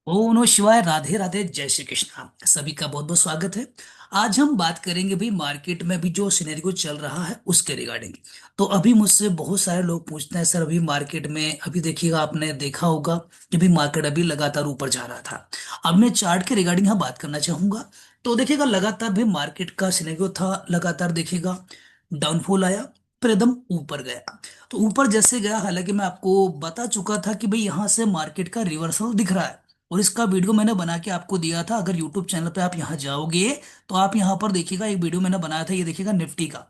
ओम नमः शिवाय। राधे राधे, जय श्री कृष्णा। सभी का बहुत बहुत स्वागत है। आज हम बात करेंगे भाई मार्केट में अभी जो सिनेरियो चल रहा है उसके रिगार्डिंग। तो अभी मुझसे बहुत सारे लोग पूछते हैं, सर अभी मार्केट में अभी देखिएगा, आपने देखा होगा कि भी मार्केट अभी लगातार ऊपर जा रहा था। अब मैं चार्ट के रिगार्डिंग यहाँ बात करना चाहूंगा। तो देखिएगा लगातार भी मार्केट का सिनेरियो था, लगातार देखिएगा डाउनफॉल आया, फिर एकदम ऊपर गया। तो ऊपर जैसे गया, हालांकि मैं आपको बता चुका था कि भाई यहाँ से मार्केट का रिवर्सल दिख रहा है और इसका वीडियो मैंने बना के आपको दिया था। अगर यूट्यूब चैनल पे आप यहाँ जाओगे तो आप यहाँ पर देखिएगा, एक वीडियो मैंने बनाया था, ये देखिएगा निफ्टी का।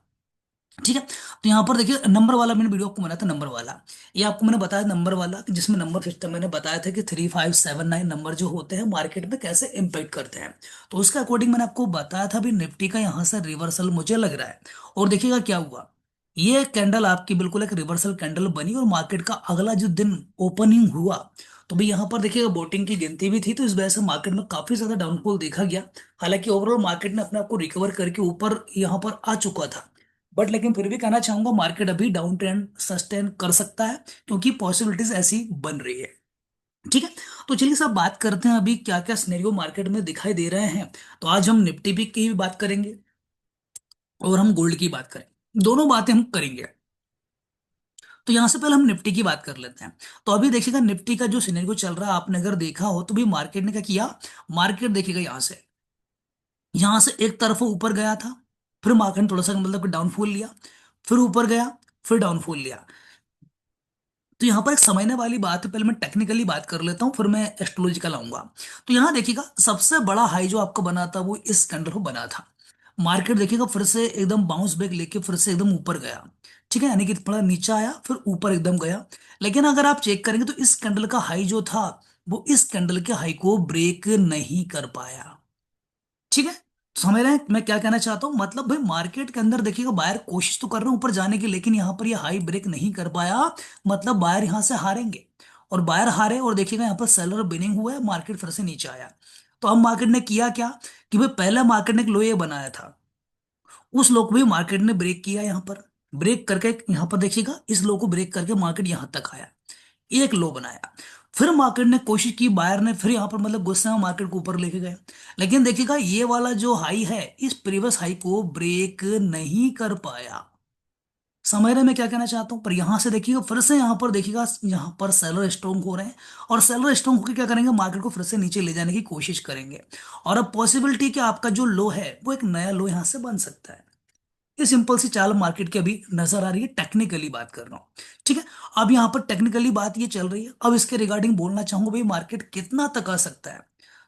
ठीक है। तो यहाँ पर देखिए नंबर वाला मैंने वीडियो आपको बनाया था, नंबर वाला। ये आपको मैंने बताया नंबर वाला, कि जिसमें नंबर सिस्टम मैंने बताया था कि 3579 नंबर जो होते हैं मार्केट में कैसे इम्पेक्ट करते हैं। तो उसके अकॉर्डिंग मैंने आपको बताया था भी निफ्टी का यहाँ से रिवर्सल मुझे लग रहा है। और देखिएगा क्या हुआ, ये कैंडल आपकी बिल्कुल एक रिवर्सल कैंडल बनी और मार्केट का अगला जो दिन ओपनिंग हुआ, तो भाई यहाँ पर देखिएगा वोटिंग की गिनती भी थी, तो इस वजह से मार्केट में काफी ज्यादा डाउनफॉल देखा गया। हालांकि ओवरऑल मार्केट ने अपने आप को रिकवर करके ऊपर यहाँ पर आ चुका था। बट लेकिन फिर भी कहना चाहूंगा मार्केट अभी डाउन ट्रेंड सस्टेन कर सकता है, क्योंकि पॉसिबिलिटीज ऐसी बन रही है। ठीक है। तो चलिए साहब बात करते हैं अभी क्या क्या सिनेरियो मार्केट में दिखाई दे रहे हैं। तो आज हम निफ्टी भी की भी बात करेंगे और हम गोल्ड की बात करेंगे, दोनों बातें हम करेंगे। तो यहां से पहले हम निफ्टी की बात कर लेते हैं। तो अभी देखिएगा निफ्टी का जो सिनेरियो चल रहा है, आपने अगर देखा हो तो भी मार्केट ने क्या किया। मार्केट देखिएगा यहां से एक तरफ वो ऊपर गया था, फिर मार्केट ने थोड़ा सा मतलब कि डाउनफॉल लिया, फिर ऊपर गया, फिर डाउनफॉल लिया। तो यहाँ पर एक समझने वाली बात है, पहले मैं टेक्निकली बात कर लेता हूँ फिर मैं एस्ट्रोलॉजिकल आऊंगा। तो यहाँ देखिएगा सबसे बड़ा हाई जो आपको बना था वो इस कैंडल को बना था। मार्केट देखिएगा फिर से एकदम बाउंस बैक लेके फिर से एकदम ऊपर गया। ठीक है, यानी कि थोड़ा नीचे आया फिर ऊपर एकदम गया। लेकिन अगर आप चेक करेंगे तो इस कैंडल का हाई जो था वो इस कैंडल के हाई को ब्रेक नहीं कर पाया। ठीक है। समझ रहे हैं मैं क्या कहना चाहता हूं, मतलब भाई मार्केट के अंदर देखिएगा बायर कोशिश तो कर रहे हैं ऊपर जाने की, लेकिन यहां पर ये हाई ब्रेक नहीं कर पाया। मतलब बायर यहां से हारेंगे, और बायर हारे और देखिएगा यहाँ पर सेलर बिनिंग हुआ है, मार्केट फिर से नीचे आया। तो अब मार्केट ने किया क्या, कि भाई पहले मार्केट ने एक लो ये बनाया था, उस लो को भी मार्केट ने ब्रेक किया यहाँ पर। ब्रेक करके यहाँ पर देखिएगा इस लो को ब्रेक करके मार्केट यहाँ तक आया, एक लो बनाया। फिर मार्केट ने कोशिश की, बायर ने फिर यहाँ पर मतलब गुस्से में मार्केट को ऊपर लेके गए। लेकिन देखिएगा ये वाला जो हाई है इस प्रीवियस हाई को ब्रेक नहीं कर पाया। समझ रहे हैं मैं क्या कहना चाहता हूं, पर यहां से देखिएगा फिर से यहाँ पर देखिएगा यहाँ पर सेलर स्ट्रॉन्ग हो रहे हैं, और सेलर स्ट्रॉन्ग होकर क्या करेंगे, मार्केट को फिर से नीचे ले जाने की कोशिश करेंगे। और अब पॉसिबिलिटी कि आपका जो लो है वो एक नया लो यहां से बन सकता है। ये सिंपल सी चाल मार्केट की अभी नजर आ रही है, टेक्निकली बात कर रहा हूं। ठीक है। अब यहां पर टेक्निकली बात ये चल रही है, अब इसके रिगार्डिंग बोलना चाहूंगा भाई मार्केट कितना तक आ सकता है।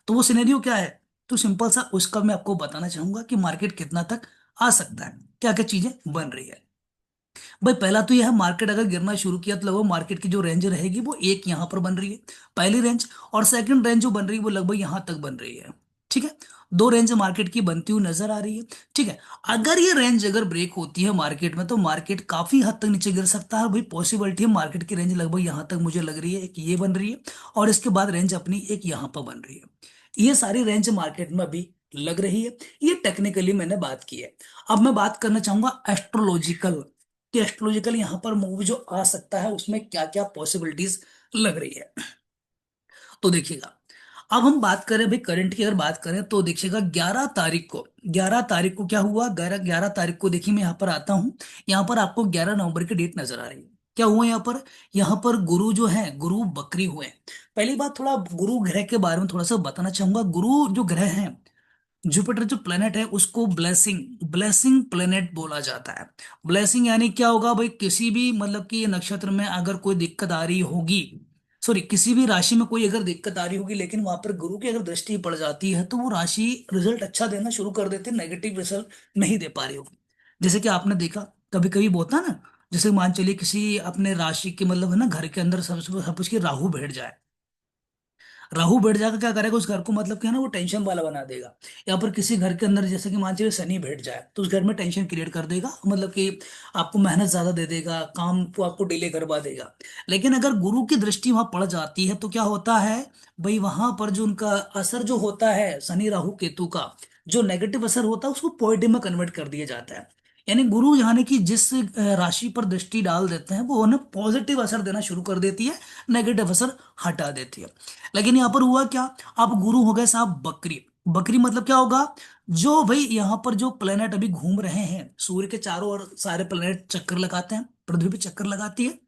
तो वो सिनेरियो क्या है, तो सिंपल सा उसका मैं आपको बताना चाहूंगा कि मार्केट कितना तक आ सकता है, क्या क्या चीजें बन रही है। भाई पहला तो यह है, मार्केट अगर गिरना शुरू किया तो लगभग मार्केट की जो रेंज रहेगी वो एक यहां पर बन रही है, पहली रेंज। और सेकंड रेंज जो बन रही है वो लगभग यहां तक बन रही है। ठीक है। दो रेंज मार्केट की बनती हुई नजर आ रही है। ठीक है। अगर ये रेंज अगर ब्रेक होती है मार्केट में तो मार्केट काफी हद तक नीचे गिर सकता है। भाई पॉसिबिलिटी है मार्केट की रेंज लगभग यहां तक मुझे लग रही है, एक ये बन रही है और इसके बाद रेंज अपनी एक यहां पर बन रही है। ये सारी रेंज मार्केट में अभी लग रही है। ये टेक्निकली मैंने बात की है। अब मैं बात करना चाहूंगा एस्ट्रोलॉजिकल, कि एस्ट्रोलॉजिकल यहाँ पर मूव जो आ सकता है उसमें क्या क्या पॉसिबिलिटीज लग रही है। तो देखिएगा, अब हम बात करें भाई करंट की, अगर बात करें तो देखिएगा 11 तारीख को, 11 तारीख को क्या हुआ, 11 तारीख को देखिए मैं यहाँ पर आता हूँ। यहाँ पर आपको 11 नवंबर की डेट नजर आ रही है। क्या हुआ यहाँ पर, यहाँ पर गुरु जो है गुरु बकरी हुए। पहली बात थोड़ा गुरु ग्रह के बारे में थोड़ा सा बताना चाहूंगा। गुरु जो ग्रह है, जुपिटर जो प्लेनेट है उसको ब्लेसिंग ब्लेसिंग प्लेनेट बोला जाता है। ब्लेसिंग यानी क्या होगा भाई, किसी भी मतलब कि नक्षत्र में अगर कोई दिक्कत आ रही होगी, सॉरी किसी भी राशि में कोई अगर दिक्कत आ रही होगी, लेकिन वहां पर गुरु की अगर दृष्टि पड़ जाती है तो वो राशि रिजल्ट अच्छा देना शुरू कर देते, नेगेटिव रिजल्ट नहीं दे पा रही होगी। जैसे कि आपने देखा कभी कभी वो होता है ना, जैसे मान चलिए किसी अपने राशि के मतलब है ना घर के अंदर सब कुछ की राहु बैठ जाए। राहु बैठ जाकर क्या करेगा, उस घर को मतलब क्या है ना वो टेंशन वाला बना देगा। या पर किसी घर के अंदर जैसे कि मान चलिए शनि बैठ जाए तो उस घर में टेंशन क्रिएट कर देगा, मतलब कि आपको मेहनत ज्यादा दे देगा, काम को आपको डिले करवा देगा। लेकिन अगर गुरु की दृष्टि वहां पड़ जाती है तो क्या होता है, भाई वहां पर जो उनका असर जो होता है शनि राहु केतु का, जो नेगेटिव असर होता है उसको पॉजिटिव में कन्वर्ट कर दिया जाता है। यानी गुरु यानी कि जिस राशि पर दृष्टि डाल देते हैं वो उन्हें पॉजिटिव असर देना शुरू कर देती है, नेगेटिव असर हटा देती है। लेकिन यहाँ पर हुआ क्या, अब गुरु हो गए साहब बकरी। बकरी मतलब क्या होगा, जो भाई यहाँ पर जो प्लेनेट अभी घूम रहे हैं सूर्य के चारों ओर, सारे प्लेनेट चक्कर लगाते हैं, पृथ्वी पे चक्कर लगाती है।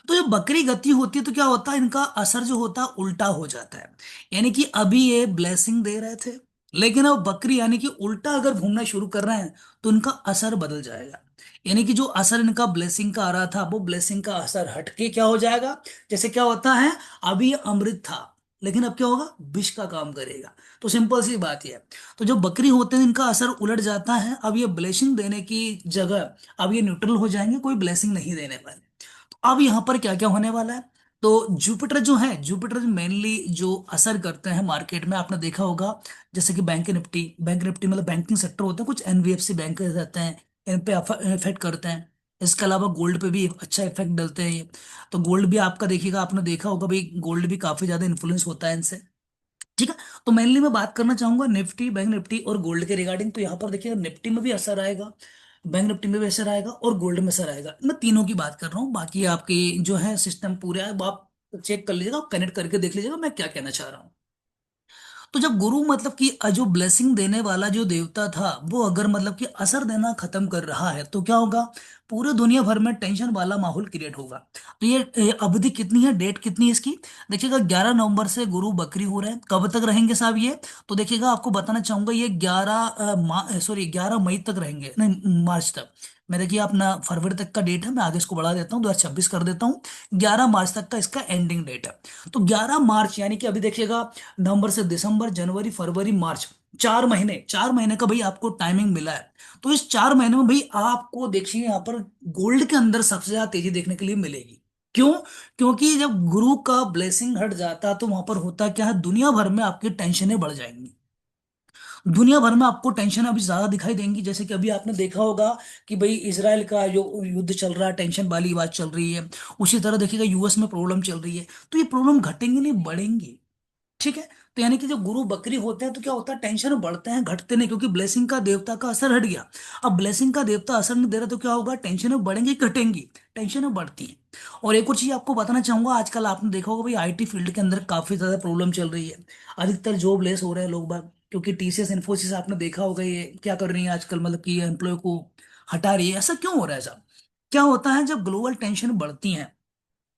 तो जब बकरी गति होती है तो क्या होता है, इनका असर जो होता है उल्टा हो जाता है। यानी कि अभी ये ब्लेसिंग दे रहे थे, लेकिन अब बकरी यानी कि उल्टा अगर घूमना शुरू कर रहे हैं तो इनका असर बदल जाएगा। यानी कि जो असर इनका ब्लेसिंग का आ रहा था वो ब्लेसिंग का असर हटके क्या हो जाएगा, जैसे क्या होता है, अभी ये अमृत था लेकिन अब क्या होगा, विष का काम करेगा। तो सिंपल सी बात ये है। तो जो बकरी होते हैं इनका असर उलट जाता है, अब ये ब्लेसिंग देने की जगह अब ये न्यूट्रल हो जाएंगे, कोई ब्लेसिंग नहीं देने वाले। अब यहाँ पर क्या क्या होने वाला है, तो जुपिटर जो है, जुपिटर मेनली जो असर करते हैं मार्केट में आपने देखा होगा, जैसे कि बैंक निफ्टी, बैंक निफ्टी मतलब बैंकिंग सेक्टर होते हैं, कुछ एनबीएफसी बैंक रहते हैं, इन पे इफेक्ट करते हैं। इसके अलावा गोल्ड पे भी अच्छा इफेक्ट डालते हैं ये। तो गोल्ड भी आपका देखिएगा, आपने देखा होगा भाई, गोल्ड भी काफी ज्यादा इन्फ्लुएंस होता है इनसे। ठीक है। तो मेनली मैं बात करना चाहूंगा निफ्टी, बैंक निफ्टी और गोल्ड के रिगार्डिंग। तो यहाँ पर देखिए निफ्टी में भी असर आएगा, बैंक निफ्टी में भी असर आएगा और गोल्ड में असर आएगा। मैं तीनों की बात कर रहा हूँ, बाकी आपकी जो है सिस्टम पूरा है वो आप चेक कर लीजिएगा, कनेक्ट करके देख लीजिएगा मैं क्या कहना चाह रहा हूँ। तो जब गुरु मतलब कि जो ब्लेसिंग देने वाला जो देवता था वो अगर मतलब कि असर देना खत्म कर रहा है तो क्या होगा, पूरे दुनिया भर में टेंशन वाला माहौल क्रिएट होगा। तो ये अवधि कितनी है, डेट कितनी है इसकी, देखिएगा 11 नवंबर से गुरु बकरी हो रहे हैं, कब तक रहेंगे साहब ये, तो देखिएगा आपको बताना चाहूंगा ये 11 मई तक रहेंगे, नहीं मार्च तक। मैं देखिए अपना फरवरी तक का डेट है, मैं आगे इसको बढ़ा देता हूँ, 2026 कर देता हूँ। 11 मार्च तक का इसका एंडिंग डेट है। तो 11 मार्च यानी कि अभी देखिएगा नवंबर से दिसंबर, जनवरी, फरवरी, मार्च, 4 महीने, 4 महीने का भाई आपको टाइमिंग मिला है। तो इस 4 महीने में भाई आपको देखिए यहाँ पर गोल्ड के अंदर सबसे ज्यादा तेजी देखने के लिए मिलेगी। क्यों, क्योंकि जब गुरु का ब्लेसिंग हट जाता तो वहां पर होता क्या है, दुनिया भर में आपकी टेंशनें बढ़ जाएंगी। दुनिया भर में आपको टेंशन अभी ज्यादा दिखाई देंगी, जैसे कि अभी आपने देखा होगा कि भाई इसराइल का जो युद्ध चल रहा है, टेंशन वाली बात चल रही है। उसी तरह देखिएगा यूएस में प्रॉब्लम चल रही है। तो ये प्रॉब्लम घटेंगी नहीं, बढ़ेंगी। ठीक है। तो यानी कि जब गुरु बकरी होते हैं तो क्या होता है, टेंशन बढ़ते हैं घटते नहीं, क्योंकि ब्लेसिंग का देवता का असर हट गया। अब ब्लेसिंग का देवता असर नहीं दे रहा तो क्या होगा, टेंशन बढ़ेंगी घटेंगी, टेंशन बढ़ती है। और एक और चीज आपको बताना चाहूंगा, आजकल आपने देखा होगा भाई आईटी फील्ड के अंदर काफी ज्यादा प्रॉब्लम चल रही है। अधिकतर जॉब लेस हो रहे हैं लोग बाग, क्योंकि टीसीएस इन्फोसिस आपने देखा होगा ये क्या कर रही है आजकल, मतलब कि एम्प्लॉय को हटा रही है। ऐसा क्यों हो रहा है साहब, क्या होता है जब ग्लोबल टेंशन बढ़ती है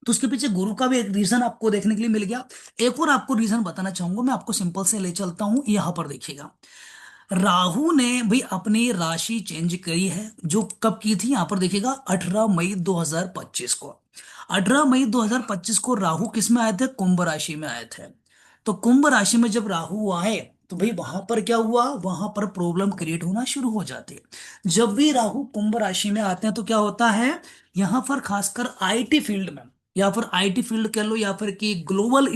तो उसके पीछे गुरु का भी एक रीजन आपको देखने के लिए मिल गया। एक और आपको रीजन बताना चाहूंगा, मैं आपको सिंपल से ले चलता हूं, यहां पर देखिएगा। राहु ने भाई अपनी राशि चेंज करी है, जो कब की थी, यहां पर देखिएगा 18 मई 2025 को। 18 मई 2025 को राहु किस में आए थे, कुंभ राशि में आए थे। तो कुंभ राशि में जब राहु आए तो भाई वहां पर क्या हुआ, वहां पर प्रॉब्लम क्रिएट होना शुरू हो जाती है। जब भी राहु कुंभ राशि में आते हैं तो क्या होता है, यहां पर खासकर आईटी फील्ड में, या फिर आईटी फील्ड कह लो या फिर कि ग्लोबल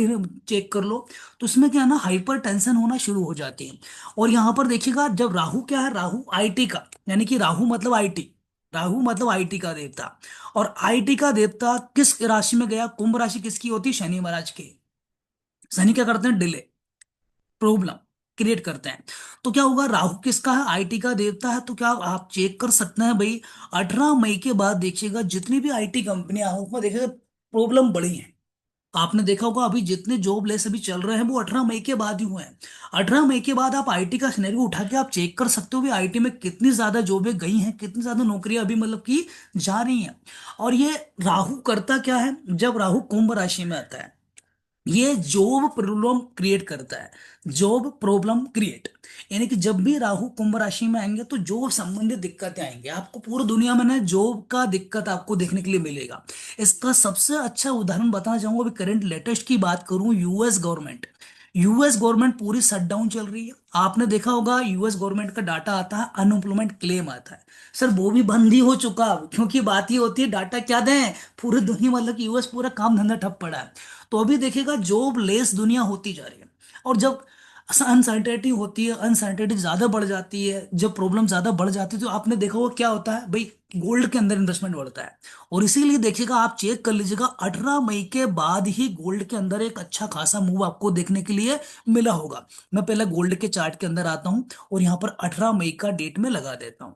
चेक कर लो, तो उसमें क्या है ना, हाइपर टेंशन होना शुरू हो जाती है। और यहां पर देखिएगा जब राहु क्या है, राहु आईटी का, यानी कि राहु मतलब आईटी, राहु मतलब आईटी का देवता। और आईटी का देवता किस राशि में गया, कुंभ राशि किसकी होती है, शनि महाराज की। शनि क्या करते हैं, डिले, प्रॉब्लम क्रिएट करते हैं। तो क्या होगा, राहु किसका है, आईटी का देवता है। तो क्या आप चेक कर सकते हैं भाई, 18 मई के बाद देखिएगा जितनी भी आईटी कंपनियां हैं उसमें देखिएगा प्रॉब्लम बढ़ी है। आपने देखा होगा अभी जितने जॉब लेस अभी चल रहे हैं वो 18 मई के बाद ही हुए हैं। 18 मई के बाद आप आईटी का सिनेरियो उठा के आप चेक कर सकते हो भी, आईटी में कितनी ज्यादा जॉबें गई हैं, कितनी ज्यादा नौकरियां अभी मतलब की जा रही हैं। और ये राहु करता क्या है, जब राहु कुंभ राशि में आता है ये जॉब प्रॉब्लम क्रिएट करता है, जॉब प्रॉब्लम क्रिएट। यानी कि जब भी राहु कुंभ राशि में आएंगे तो जॉब संबंधित दिक्कतें आएंगे आपको, पूरी दुनिया में ना जॉब का दिक्कत आपको देखने के लिए मिलेगा। इसका सबसे अच्छा उदाहरण बताना चाहूंगा, अभी करंट लेटेस्ट की बात करूं, यूएस गवर्नमेंट, यूएस गवर्नमेंट पूरी शटडाउन चल रही है। आपने देखा होगा यूएस गवर्नमेंट का डाटा आता है, अनएम्प्लॉयमेंट क्लेम आता है, सर वो भी बंद ही हो चुका अब, क्योंकि बात ये होती है डाटा क्या दें, पूरी दुनिया मतलब कि यूएस पूरा काम धंधा ठप पड़ा है। तो अभी देखिएगा जॉब लेस दुनिया होती जा रही है। और जब अनसर्टेनिटी होती है, अनसर्टेनिटी ज्यादा बढ़ जाती है, जब प्रॉब्लम ज्यादा बढ़ जाती है तो आपने देखा होगा क्या होता है भाई, गोल्ड के अंदर इन्वेस्टमेंट बढ़ता है। और इसीलिए देखिएगा आप चेक कर लीजिएगा 18 मई के बाद ही गोल्ड के अंदर एक अच्छा खासा मूव आपको देखने के लिए मिला होगा। मैं पहले गोल्ड के चार्ट के अंदर आता हूं और यहाँ पर 18 मई का डेट में लगा देता हूँ।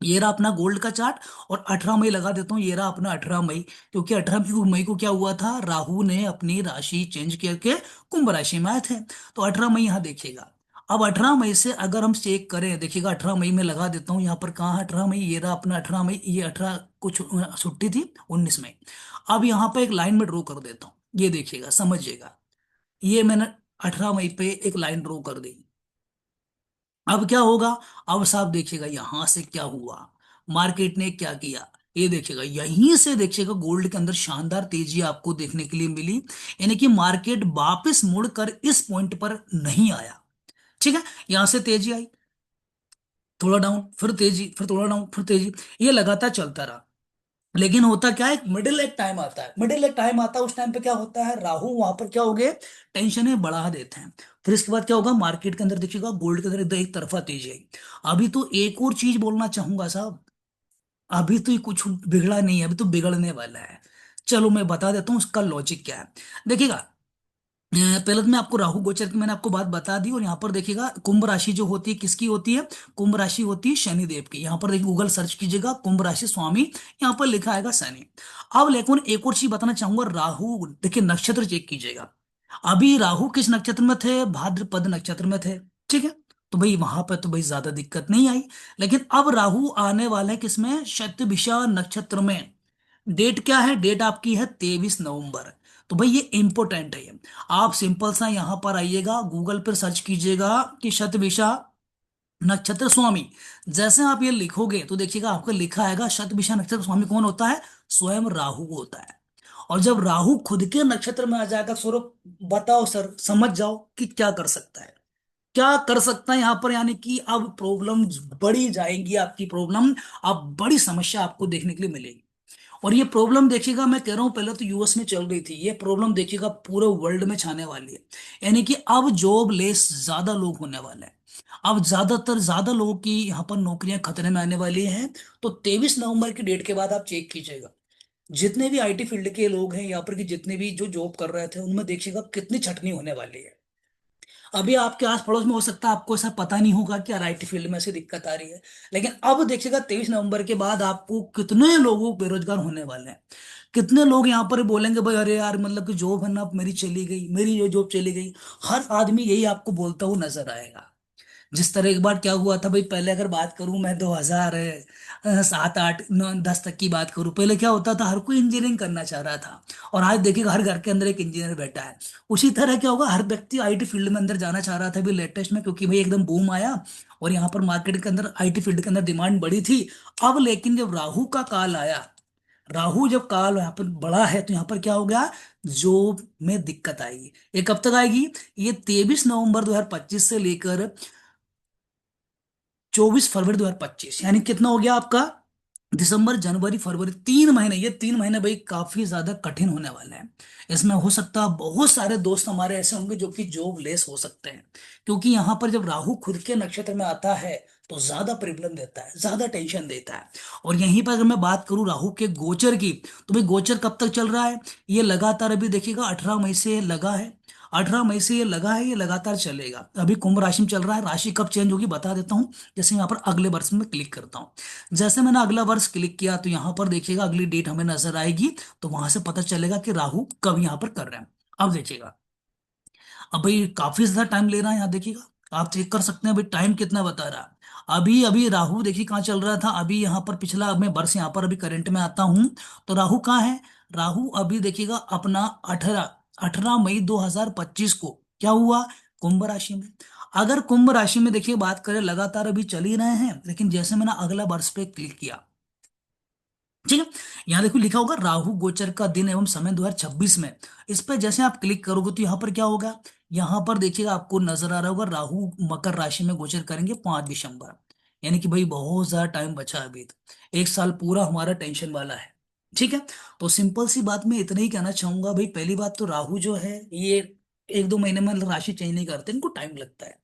ये रहा अपना गोल्ड का चार्ट। और 18 मई लगा देता हूँ, ये रहा अपना 18 मई। क्योंकि 18 मई को क्या हुआ था, राहु ने अपनी राशि चेंज करके कुंभ राशि में आए थे। तो 18 मई यहाँ देखिएगा। अब 18 मई से अगर हम चेक करें, देखिएगा 18 मई में लगा देता हूँ यहाँ पर, कहाँ है 18 मई, ये रहा अपना 18 मई, ये 18 कुछ छुट्टी थी 19 मई। अब यहाँ पर एक लाइन में ड्रॉ कर देता हूँ, ये देखिएगा समझिएगा। ये मैंने 18 मई पे एक लाइन ड्रॉ कर दी। अब क्या होगा, अब साहब देखिएगा यहां से क्या हुआ, मार्केट ने क्या किया। ये देखिएगा यहीं से देखिएगा गोल्ड के अंदर शानदार तेजी आपको देखने के लिए मिली। यानी कि मार्केट वापस मुड़कर इस पॉइंट पर नहीं आया। ठीक है, यहां से तेजी आई, थोड़ा डाउन, फिर तेजी, फिर थोड़ा डाउन, फिर तेजी, ये लगातार चलता रहा। लेकिन होता क्या है, मिडिल एक टाइम आता है, मिडिल एक टाइम आता है, उस टाइम पे क्या होता है, राहु वहां पर क्या हो गए, टेंशन बढ़ा देते हैं। फिर इसके बाद क्या होगा, मार्केट के अंदर देखिएगा गोल्ड के अंदर एकदम एक तरफा तेजी आई। अभी तो एक और चीज बोलना चाहूंगा साहब, अभी तो ये कुछ बिगड़ा नहीं है, अभी तो बिगड़ने वाला है। चलो मैं बता देता हूँ उसका लॉजिक क्या है। देखिएगा, पहले तो मैं आपको राहु गोचर की मैंने आपको बात बता दी। और यहाँ पर देखिएगा कुंभ राशि जो होती है किसकी होती है, कुंभ राशि होती है शनि देव की। यहाँ पर देखिए गूगल सर्च कीजिएगा कुंभ राशि स्वामी, यहाँ पर लिखा आएगा शनि। अब लेकिन एक और चीज बताना चाहूंगा, राहु देखिए नक्षत्र चेक कीजिएगा। अभी राहु किस नक्षत्र में थे, भाद्रपद नक्षत्र में थे। ठीक है, तो भाई वहां पर तो भाई ज्यादा दिक्कत नहीं आई। लेकिन अब राहु आने वाला है किसमें, शतभिषा नक्षत्र में। डेट क्या है, डेट आपकी है 23 नवंबर। तो भाई ये इंपॉर्टेंट है ये। आप सिंपल सा यहां पर आइएगा, गूगल पर सर्च कीजिएगा कि शतभिषा नक्षत्र स्वामी। जैसे आप ये लिखोगे तो देखिएगा आपको लिखा आएगा शतभिषा नक्षत्र स्वामी कौन होता है, स्वयं राहु होता है। और जब राहु खुद के नक्षत्र में आ जाएगा, स्वरूप बताओ सर, समझ जाओ कि क्या कर सकता है, क्या कर सकता है यहाँ पर। यानी कि अब प्रॉब्लम बढ़ी जाएंगी आपकी प्रॉब्लम, अब बड़ी समस्या आपको देखने के लिए मिलेगी। और ये प्रॉब्लम देखिएगा, मैं कह रहा हूं पहले तो यूएस में चल रही थी, ये प्रॉब्लम देखिएगा पूरे वर्ल्ड में छाने वाली है। यानी कि अब जॉब लेस ज्यादा लोग होने वाले हैं। अब ज्यादातर ज्यादा लोगों की यहाँ पर नौकरियां खतरे में आने वाली हैं। तो 23 नवंबर की डेट के बाद आप चेक कीजिएगा, जितने भी आईटी फील्ड के लोग हैं यहाँ पर, कि जितने भी जो जॉब कर रहे थे, उनमें देखिएगा कितनी छटनी होने वाली है। अभी आपके आस पड़ोस में हो सकता है आपको ऐसा पता नहीं होगा कि यार आईटी फील्ड में ऐसी दिक्कत आ रही है। लेकिन अब देखिएगा 23 नवंबर के बाद आपको कितने लोग बेरोजगार होने वाले हैं। कितने लोग यहाँ पर बोलेंगे भाई अरे यार मतलब कि जॉब है ना मेरी चली गई, मेरी जो जॉब चली गई। हर आदमी यही आपको बोलता हुआ नजर आएगा। जिस तरह एक बार क्या हुआ था भाई, पहले अगर बात करूं मैं 2007 8 9 10 तक की बात करूं, पहले क्या होता था, हर कोई इंजीनियरिंग करना चाह रहा था। और आज देखिएगा हर घर के अंदर एक इंजीनियर बैठा है। उसी तरह क्या होगा, हर व्यक्ति आईटी फील्ड में अंदर जाना चाह रहा था अभी लेटेस्ट में, क्योंकि भाई एकदम बूम आया। और यहाँ पर मार्केट के अंदर आईटी फील्ड के अंदर डिमांड बढ़ी थी। अब लेकिन जब राहु का काल आया, राहु जब काल यहाँ पर बड़ा है, तो यहाँ पर क्या हो गया, जॉब में दिक्कत आएगी। ये कब तक आएगी, ये 23 नवंबर 2025 से लेकर 24 फरवरी 2025, यानी कितना हो गया आपका, दिसंबर जनवरी फरवरी, 3 महीने। ये 3 महीने भाई काफी ज्यादा कठिन होने वाले हैं। इसमें हो सकता है बहुत सारे दोस्त हमारे ऐसे होंगे जो कि जॉब लेस हो सकते हैं। क्योंकि यहाँ पर जब राहु खुद के नक्षत्र में आता है तो ज्यादा प्रॉब्लम देता है, ज्यादा टेंशन देता है। और यहीं पर अगर मैं बात करूं राहु के गोचर की, तो भाई गोचर कब तक चल रहा है, ये लगातार अभी देखिएगा 18 मई से लगा है। 18 मई से ये लगा है, ये लगातार चलेगा। अभी कुंभ राशि में चल रहा है, राशि कब चेंज होगी बता देता हूँ। जैसे यहाँ पर अगले वर्ष में क्लिक करता हूँ, जैसे मैंने अगला वर्ष क्लिक किया तो यहाँ पर देखिएगा अगली डेट हमें नजर आएगी। तो वहां से पता चलेगा कि राहु कब यहाँ पर कर रहे हैं। अब देखिएगा, अब भाई काफी ज्यादा टाइम ले रहा है, यहाँ देखिएगा आप चेक कर सकते हैं भाई टाइम कितना बता रहा है। अभी अभी राहु देखिए कहाँ चल रहा था, अभी यहाँ पर पिछला, अब मैं वर्ष यहाँ पर अभी करंट में आता हूँ। तो राहु कहाँ है, राहु अभी देखिएगा अपना 18 मई 2025 को क्या हुआ, कुंभ राशि में। अगर कुंभ राशि में देखिए बात करें, लगातार अभी चल ही रहे हैं, लेकिन जैसे मैंने अगला वर्ष पे क्लिक किया, ठीक है, यहाँ देखो लिखा होगा राहु गोचर का दिन एवं समय 2026 में। इस पर जैसे आप क्लिक करोगे तो यहाँ पर क्या होगा, यहाँ पर देखिएगा आपको नजर आ रहा होगा राहु मकर राशि में गोचर करेंगे 5 दिसंबर। यानी कि भाई बहुत ज्यादा टाइम बचा है अभी तो, एक साल पूरा हमारा टेंशन वाला है। ठीक है, तो सिंपल सी बात मैं इतना ही कहना चाहूंगा भाई, पहली बात तो राहु जो है ये 1 2 महीने में राशि चेंज नहीं करते, इनको टाइम लगता है।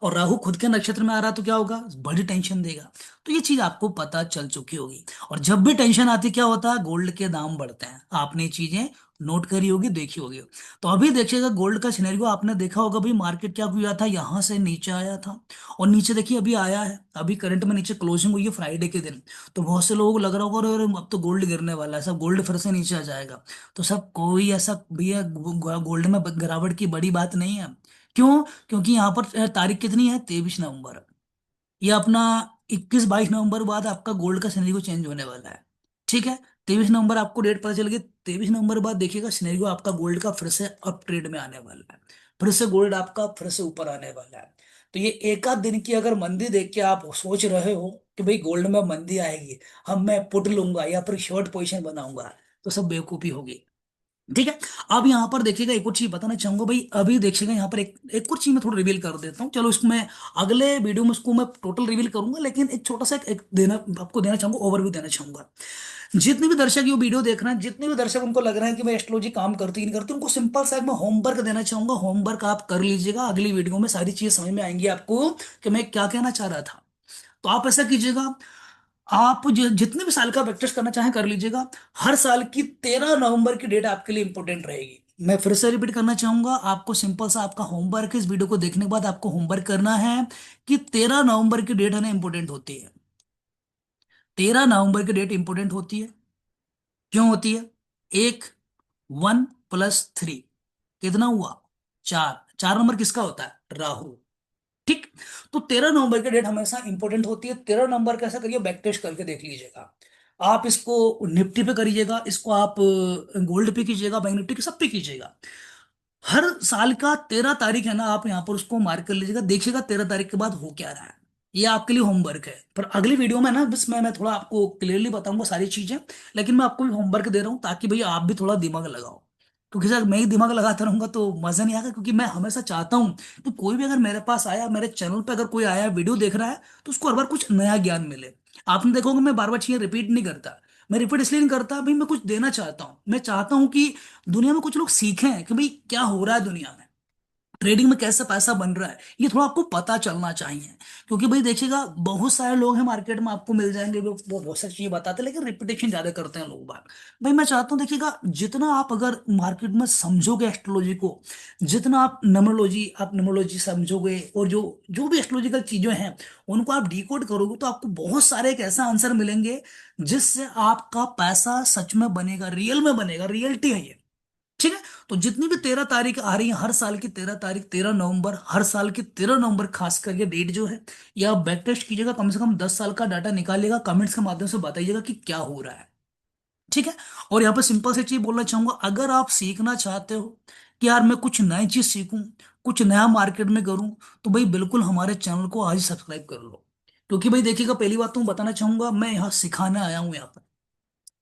और राहु खुद के नक्षत्र में आ रहा तो क्या होगा, बड़ी टेंशन देगा। तो ये चीज आपको पता चल चुकी होगी। और जब भी टेंशन आती क्या होता है, गोल्ड के दाम बढ़ते हैं, आपने ये चीजें नोट करी होगी, देखी होगी। तो अभी देखिएगा गोल्ड का सिनेरियो आपने देखा होगा भाई, मार्केट क्या हुआ था, यहाँ से नीचे आया था और नीचे देखिए अभी आया है, अभी करंट में नीचे क्लोजिंग हुई है फ्राइडे के दिन। तो बहुत से लोगों को लग रहा होगा अरे अरे, अब तो गोल्ड गिरने वाला है, सब गोल्ड फिर से नीचे आ जाएगा। तो सब कोई ऐसा भैया गोल्ड में गिरावट की बड़ी बात नहीं है। क्यों? क्योंकि यहाँ पर तारीख कितनी है, 23 नवंबर। ये अपना 21-22 नवंबर बाद आपका गोल्ड का सिनेरियो चेंज होने वाला है। ठीक है, 23 नवंबर आपको डेट पता चल गई, 23 नवंबर बाद देखिएगा सिनेरियो आपका गोल्ड का फिर से अप ट्रेड में आने वाला है, फिर से गोल्ड आपका फिर से ऊपर आने वाला है। तो ये एक आध दिन की अगर मंदी देख के आप सोच रहे हो कि भाई गोल्ड में मंदी आएगी, हम मैं पुट लूंगा या फिर शॉर्ट पोजीशन बनाऊंगा, तो सब बेवकूफी होगी। ठीक है। अब यहाँ पर देखिएगा एक और चीज बताना चाहूंगा भाई, अभी देखिएगा यहाँ पर एक एक और चीज मैं थोड़ा रिवील कर देता हूँ, चलो इसको मैं अगले वीडियो में उसको मैं टोटल रिवील करूंगा, लेकिन एक छोटा सा एक देना आपको देना चाहूंगा, ओवरव्यू देना चाहूंगा। जितने भी दर्शक ये वीडियो देख रहे हैं, जितने भी दर्शक उनको लग रहा है कि मैं एस्ट्रोलॉजी काम करती कि नहीं करती, उनको सिंपल सा मैं होमवर्क देना चाहूंगा, होमवर्क आप कर लीजिएगा, अगली वीडियो में सारी चीजें समझ में आएंगी आपको कि मैं क्या कहना चाह रहा था। तो आप ऐसा कीजिएगा, आप जितने भी साल का प्रैक्टिस करना चाहें कर लीजिएगा। हर साल की 13 नवंबर की डेट आपके लिए इंपॉर्टेंट रहेगी। मैं फिर से रिपीट करना चाहूंगा, आपको सिंपल सा आपका होमवर्क है, इस वीडियो को देखने के बाद आपको होमवर्क करना है कि 13 नवंबर की डेट है ना इंपॉर्टेंट होती है। 13 नवंबर की डेट इंपॉर्टेंट होती है। क्यों होती है? एक, 1+3 कितना हुआ? 4। 4 नंबर किसका होता है? राहु। ठीक। तो 13 नवंबर की डेट हमेशा इंपॉर्टेंट होती है। 13 नवंबर कैसा करिए, बैक टेस्ट करके देख लीजिएगा। आप इसको निफ्टी पे करिएगा, इसको आप गोल्ड पे कीजिएगा, बैंक निफ्टी के सब पे कीजिएगा। हर साल का 13 तारीख है ना, आप यहाँ पर उसको मार्क कर लीजिएगा, देखिएगा 13 तारीख के बाद हो क्या रहा है। ये आपके लिए होमवर्क है, पर अगली वीडियो में ना बस मैं थोड़ा आपको क्लियरली बताऊंगा सारी चीजें। लेकिन मैं आपको भी होमवर्क दे रहा हूँ ताकि भैया आप भी थोड़ा दिमाग लगाओ। क्योंकि सर मैं ही दिमाग लगाता रहूंगा तो मजा नहीं आएगा, क्योंकि मैं हमेशा चाहता हूँ कि कोई भी अगर मेरे पास आया, मेरे चैनल पे अगर कोई आया वीडियो देख रहा है, तो उसको हर बार कुछ नया ज्ञान मिले। आपने देखोगे मैं बार बार चीजें रिपीट नहीं करता। मैं रिपीट इसलिए नहीं करता भाई, मैं कुछ देना चाहता हूँ, मैं चाहता हूँ कि दुनिया में कुछ लोग सीखें कि भाई क्या हो रहा है दुनिया में, ट्रेडिंग में कैसे पैसा बन रहा है, ये थोड़ा आपको पता चलना चाहिए। क्योंकि भाई देखिएगा बहुत सारे लोग हैं मार्केट में, आपको मिल जाएंगे वो बहुत सारी चीजें बताते हैं, लेकिन रिपीटेशन ज्यादा करते हैं लोग बात। भाई मैं चाहता हूँ देखिएगा, जितना आप अगर मार्केट में समझोगे एस्ट्रोलॉजी को, जितना आप न्यूमरोलॉजी समझोगे, और जो जो भी एस्ट्रोलॉजिकल चीजें हैं उनको आप डिकोड करोगे, तो आपको बहुत सारे एक ऐसा आंसर मिलेंगे जिससे आपका पैसा सच में बनेगा, रियल में बनेगा, रियलिटी है ये। ठीक है। तो जितनी भी 13 तारीख आ रही है, हर साल की 13 तारीख, 13 नवंबर, हर साल की 13 नवंबर खास करके डेट जो है, ये आप बैक टेस्ट कीजिएगा, कम से कम 10 साल का डाटा निकालिएगा, कमेंट्स के माध्यम से बताइएगा कि क्या हो रहा है। ठीक है। और यहाँ पर सिंपल सी चीज बोलना चाहूंगा, अगर आप सीखना चाहते हो कि यार मैं कुछ नई चीज सीखूं, कुछ नया मार्केट में करूं, तो भाई बिल्कुल हमारे चैनल को आज सब्सक्राइब कर लो। क्योंकि भाई देखिएगा, पहली बात तो मैं बताना चाहूंगा, मैं यहाँ सिखाने आया हूँ यहाँ पर।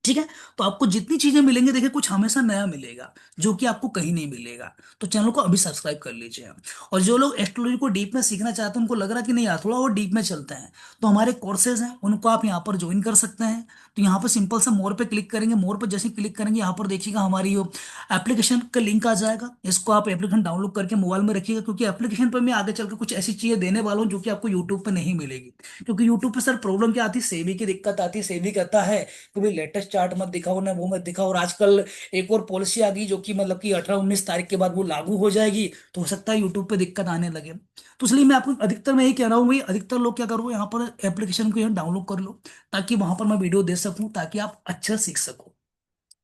ठीक है। तो आपको जितनी चीजें मिलेंगी, देखिए कुछ हमेशा नया मिलेगा जो कि आपको कहीं नहीं मिलेगा। तो चैनल को अभी सब्सक्राइब कर लीजिए। और जो लोग एस्ट्रोलॉजी को डीप में सीखना चाहते हैं, उनको लग रहा है कि नहीं यार थोड़ा और डीप में चलते हैं, तो हमारे कोर्सेज हैं, उनको आप यहाँ पर ज्वाइन कर सकते हैं। तो यहाँ पर सिंपल सा मोर पे क्लिक करेंगे, मोर पर जैसे क्लिक करेंगे यहाँ पर देखिएगा हमारी एप्लीकेशन का लिंक आ जाएगा, इसको आप एप्लीकेशन डाउनलोड करके मोबाइल में रखिएगा, क्योंकि एप्लीकेशन पर मैं आगे चलकर कुछ ऐसी चीजें देने वाला हूँ जो कि आपको यूट्यूब पे नहीं मिलेगी। क्योंकि यूट्यूब पे सर प्रॉब्लम क्या आती है, सेबी की दिक्कत आती है, सेबी कहता है कि भाई लेटेस्ट चार्ट मत दिखाओ ना, वो मत दिखाओ। और आजकल एक और पॉलिसी आ गई जो कि मतलब कि 18-19 तारीख के बाद वो लागू हो जाएगी, तो हो सकता है यूट्यूब पे दिक्कत आने लगे। तो इसलिए मैं आपको अधिकतर मैं यही कह रहा हूँ भाई, अधिकतर लोग क्या करो, यहाँ पर एप्लीकेशन को डाउनलोड कर लो, ताकि वहां पर मैं वीडियो दे सकूं, ताकि आप अच्छा सीख सको।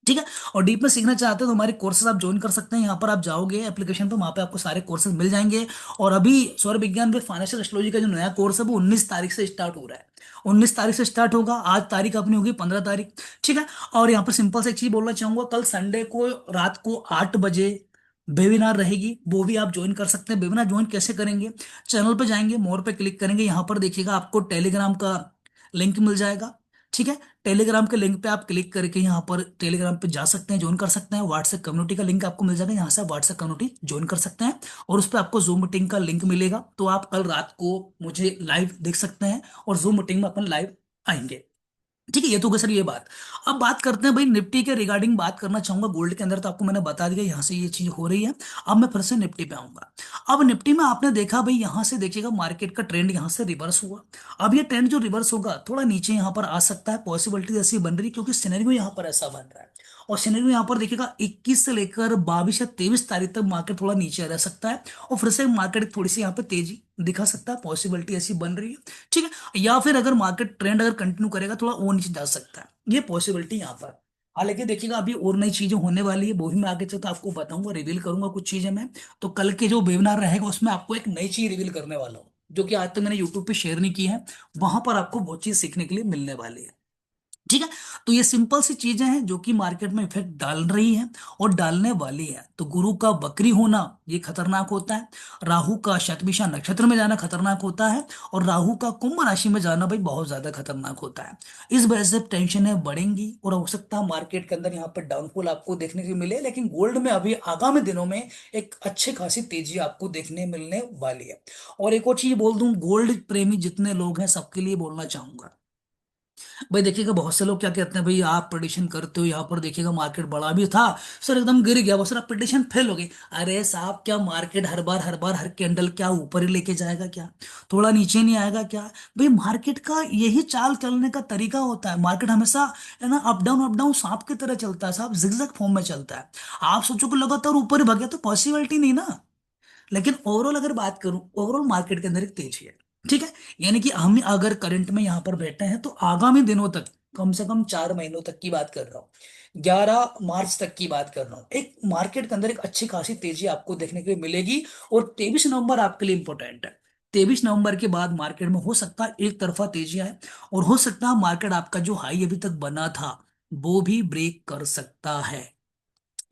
ठीक है। और डीप में सीखना चाहते हो तो हमारे कोर्सेज आप ज्वाइन कर सकते हैं, यहाँ पर आप जाओगे एप्लीकेशन पे, वहाँ पे आपको सारे कोर्सेज मिल जाएंगे। और अभी सौर विज्ञान पे फाइनेंशियल एस्ट्रोलॉजी का जो नया कोर्स है वो 19 तारीख से स्टार्ट हो रहा है। 19 तारीख से स्टार्ट होगा, आज तारीख अपनी होगी 15 तारीख। ठीक है। और यहाँ पर सिंपल से एक चीज बोलना चाहूंगा, कल संडे को रात को 8 बजे वेबिनार रहेगी, वो भी आप ज्वाइन कर सकते हैं। वेबिनार ज्वाइन कैसे करेंगे, चैनल पे जाएंगे, मोर पे क्लिक करेंगे, यहाँ पर देखिएगा आपको टेलीग्राम का लिंक मिल जाएगा। ठीक है। टेलीग्राम के लिंक पे आप क्लिक करके यहाँ पर टेलीग्राम पे जा सकते हैं, ज्वाइन कर सकते हैं। व्हाट्सएप कम्युनिटी का लिंक आपको मिल जाएगा, यहाँ से आप व्हाट्सएप कम्युनिटी ज्वाइन कर सकते हैं। और उस पर आपको जूम मीटिंग का लिंक मिलेगा, तो आप कल रात को मुझे लाइव देख सकते हैं, और जूम मीटिंग में अपन लाइव आएंगे। ठीक है। ये तो होगा सर ये बात। अब बात करते हैं भाई निफ्टी के रिगार्डिंग, बात करना चाहूंगा गोल्ड के अंदर, तो आपको मैंने बता दिया यहाँ से ये चीज हो रही है। अब मैं फिर से निफ्टी पे आऊंगा। अब निफ्टी में आपने देखा भाई, यहां से देखिएगा मार्केट का ट्रेंड यहां से रिवर्स हुआ। अब ये ट्रेंड जो रिवर्स होगा थोड़ा नीचे यहां पर आ सकता है, पॉसिबिलिटी ऐसी बन रही है, क्योंकि सिनेरियो यहां पर ऐसा बन रहा है। और सिनेरियो यहां पर देखिएगा 21 से लेकर 22 या 23 तारीख तक मार्केट थोड़ा नीचे रह सकता है, और फिर से मार्केट थोड़ी सी यहाँ पे तेजी दिखा सकता है, पॉसिबिलिटी ऐसी बन रही है। ठीक है, या फिर अगर मार्केट ट्रेंड अगर कंटिन्यू करेगा थोड़ा और नीचे जा सकता है, ये पॉसिबिलिटी यहाँ पर। हालांकि देखिएगा अभी और नई चीजें होने वाली है, वो भी मैं आगे चलकर आपको बताऊंगा, रिवील करूंगा कुछ चीजें मैं। तो कल के जो वेबिनार रहेगा उसमें आपको एक नई चीज रिवील करने वाला हूँ, जो कि आज तक मैंने यूट्यूब पे शेयर नहीं की है। वहां पर आपको बहुत चीज सीखने के लिए मिलने वाली है। ठीक है। तो ये सिंपल सी चीजें हैं जो कि मार्केट में इफेक्ट डाल रही हैं और डालने वाली है। तो गुरु का बकरी होना ये खतरनाक होता है, राहु का शतभिषा नक्षत्र में जाना खतरनाक होता है, और राहु का कुंभ राशि में जाना भाई बहुत ज्यादा खतरनाक होता है। इस वजह से टेंशनें बढ़ेंगी और हो सकता है मार्केट के अंदर यहाँ पर डाउनफॉल आपको देखने को मिले, लेकिन गोल्ड में अभी आगामी दिनों में एक अच्छी खासी तेजी आपको देखने मिलने वाली है। और एक और चीज बोल दूं, गोल्ड प्रेमी जितने लोग हैं सबके लिए बोलना चाहूंगा, भाई देखिएगा बहुत से लोग क्या कहते हैं, भाई आप प्रेडिक्शन करते हो, यहाँ पर देखिएगा मार्केट बड़ा भी था सर, एकदम गिर गया, वो सर आप प्रेडिक्शन फेल हो गई। अरे साहब, क्या मार्केट हर बार हर कैंडल क्या ऊपर ही लेके जाएगा क्या? थोड़ा नीचे नहीं आएगा क्या? भाई मार्केट का यही चाल चलने का तरीका होता है, मार्केट हमेशा है ना अप डाउन सांप की तरह चलता है साहब, जिगजैग फॉर्म में चलता है। आप सोचो कि लगातार ऊपर ही भागे तो पॉसिबिलिटी नहीं ना। लेकिन ओवरऑल अगर बात करूं, ओवरऑल मार्केट के अंदर एक तेजी है। ठीक है, यानी कि हम अगर करंट में यहां पर बैठे हैं तो आगामी दिनों तक, कम से कम 4 महीनों तक की बात कर रहा हूँ, 11 मार्च तक की बात कर रहा हूँ, एक मार्केट के अंदर एक अच्छी खासी तेजी आपको देखने के लिए मिलेगी। और 23 नवंबर आपके लिए इंपॉर्टेंट है। 23 नवंबर के बाद मार्केट में हो सकता है एक तरफा तेजी आए, और हो सकता है मार्केट आपका जो हाई अभी तक बना था वो भी ब्रेक कर सकता है।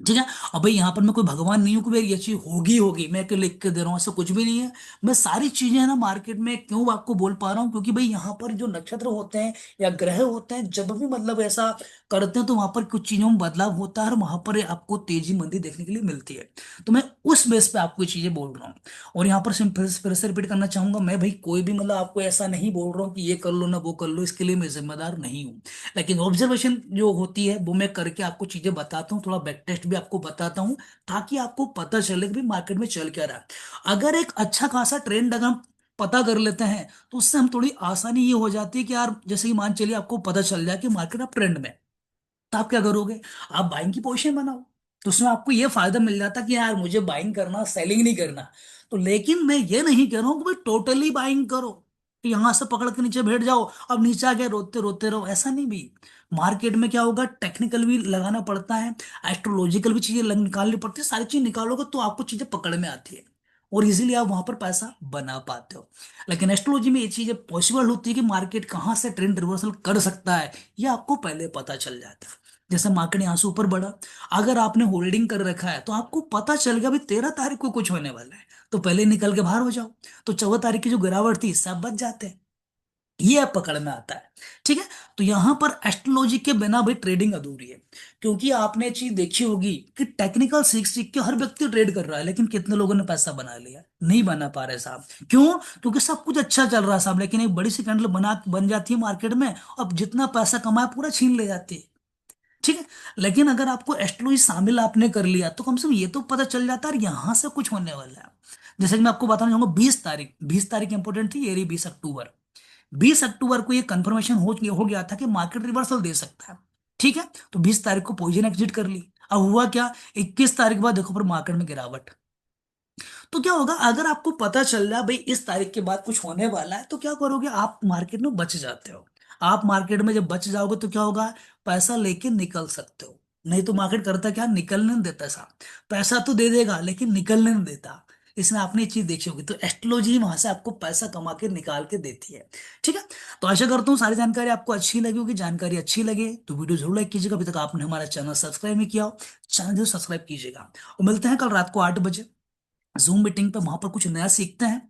ठीक है। अब भाई यहाँ पर मैं कोई भगवान नहीं हूं कि भाई ये चीज होगी होगी, मैं क्यों लिख के दे रहा हूँ, ऐसा कुछ भी नहीं है। मैं सारी चीजें है ना मार्केट में क्यों आपको बोल पा रहा हूँ, क्योंकि भाई यहाँ पर जो नक्षत्र होते हैं या ग्रह होते हैं, जब भी मतलब ऐसा करते हैं तो वहां पर कुछ चीजों में बदलाव होता है, और वहां पर आपको तेजी मंदी देखने के लिए मिलती है। तो मैं उस बेस पे आपको ये चीजें बोल रहा हूँ। और यहाँ पर फिर से रिपीट करना चाहूंगा, मैं भाई कोई भी मतलब आपको ऐसा नहीं बोल रहा हूँ कि ये कर लो ना वो कर लो, इसके लिए मैं जिम्मेदार नहीं हूँ। लेकिन ऑब्जर्वेशन जो होती है वो मैं करके आपको चीजें बताता हूँ, थोड़ा बैक टेस्ट भी आपको बताता हूँ, ताकि आपको पता चले कि भाई मार्केट में चल क्या रहा है। अगर एक अच्छा खासा ट्रेंड अगर हम पता कर लेते हैं तो उससे हम थोड़ी आसानी ये हो जाती है कि यार जैसे कि मान चलिए आपको पता चल जाए कि मार्केट अब ट्रेंड में है, तो आप क्या करोगे? आप बाइंग की पोजीशन बनाओ। तो उसमें आपको ये फायदा मिल जाता कि यार मुझे बाइंग करना, सेलिंग नहीं करना। तो लेकिन मैं ये नहीं कह रहा हूं कि भाई टोटली बाइंग करो, कि यहां से पकड़ के नीचे बैठ जाओ, अब नीचे आ गया रोते रोते रहो, ऐसा नहीं भी। मार्केट में क्या होगा, टेक्निकल भी लगाना पड़ता है, एस्ट्रोलॉजिकल भी चीजें निकालनी पड़ती है, सारी चीज निकालोगे तो आपको चीजें पकड़ में आती है, और इजीली आप वहां पर पैसा बना पाते हो। लेकिन एस्ट्रोलॉजी में ये चीजें पॉसिबल होती है कि मार्केट कहाँ से ट्रेंड रिवर्सल कर सकता है, ये आपको पहले पता चल जाता है। जैसे मार्केट यहां से ऊपर बढ़ा, अगर आपने होल्डिंग कर रखा है तो आपको पता चल गया भी 13 तारीख को कुछ होने वाला है, तो पहले निकल के बाहर हो जाओ। तो 14 तारीख की जो गिरावट थी सब बच जाते हैं, ये अब पकड़ में आता है। ठीक है। तो यहां पर एस्ट्रोलॉजी के बिना भाई ट्रेडिंग अधूरी है, क्योंकि आपने चीज देखी होगी कि टेक्निकल सीख सीख के हर व्यक्ति ट्रेड कर रहा है, लेकिन कितने लोगों ने पैसा बना लिया? नहीं बना पा रहे साहब। क्यों? क्योंकि सब कुछ अच्छा चल रहा है साहब, लेकिन एक बड़ी सी कैंडल बन जाती है मार्केट में, अब जितना पैसा कमाया पूरा छीन ले जाती है। ठीक है। लेकिन अगर आपको एस्ट्रोलॉजी शामिल आपने कर लिया तो कम से कम ये तो पता चल जाता है यहां से कुछ होने वाला है। जैसे कि मैं आपको बताना चाहूंगा, 20 तारीख, 20 तारीख इंपोर्टेंट थी, ये रही 20 अक्टूबर। 20 अक्टूबर को ये कंफर्मेशन हो गया था कि मार्केट रिवर्सल दे सकता है। ठीक है। तो 20 तारीख को पोजीशन एग्जिट कर ली। अब हुआ क्या, 21 तारीख के बाद देखो पर मार्केट में गिरावट। तो क्या होगा, अगर आपको पता चल रहा है भाई इस तारीख के बाद कुछ होने वाला है, तो क्या करोगे, आप मार्केट में बच जाते हो। आप मार्केट में जब बच जाओगे तो क्या होगा, पैसा लेके निकल सकते हो। नहीं तो मार्केट करता क्या, निकलने नहीं देता साहब। पैसा तो दे देगा लेकिन निकलने नहीं देता। इसमें आपने ये चीज देखी होगी, तो एस्ट्रोलॉजी वहां से आपको पैसा कमा के निकाल के देती है। ठीक है। तो आशा करता हूँ सारी जानकारी आपको अच्छी लगी होगी। जानकारी अच्छी लगे तो वीडियो जरूर लाइक कीजिएगा, अभी तक आपने हमारा चैनल सब्सक्राइब नहीं किया हो, चैनल जरूर सब्सक्राइब कीजिएगा। और मिलते हैं कल रात को 8 बजे जूम मीटिंग पे, वहां पर कुछ नया सीखते हैं।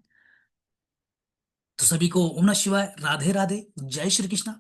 तो सभी को ओम नमः शिवाय, राधे राधे, जय श्री कृष्णा।